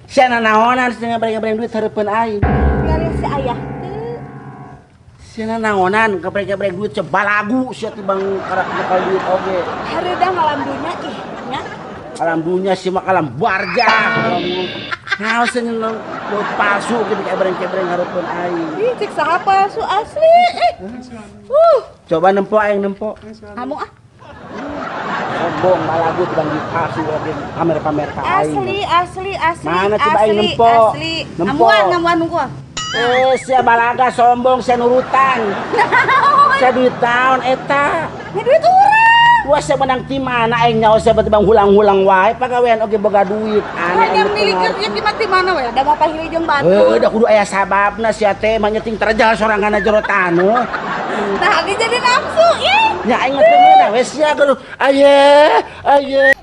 Sia naonan sia ngabreng-ngabreng duit hareupeun aing. Ngalih si ayah. Sia naonan ngabreng-ngabreng duit sebalagu sia teh bang karak bakal duit oge. Hareuda ngalam dunya ih nya. Alam dunia sih mah kalam barja. Ngaos nyeun duit palsu gitu ngabreng-ngabreng hareupeun aing. Ih cek saha palsu asli. Coba nempo aing nempo. Kamu ah. Sombong balagu teh bang duit palsu oge pamer-pamer ka aing. Asli. Mana coba aing nempo? Asli. Nempo. Ngamuan nunggu. Sia balaga sombong sia nurutan. Sia duit taon eta. Ini duit urang. Wah sia menang ti mana aing nyaho sia bang hulang-hulang wae pagawean oge boga duit. Hanya milik kerja di mana we? Da mah pahili jeung batu. Da kudu aya sababna sia teh mah nyeting terjal sorangan jero taneuh. Nah, jadi nafsu. Ih. Nya aing mah teu meunang we sia kudu aya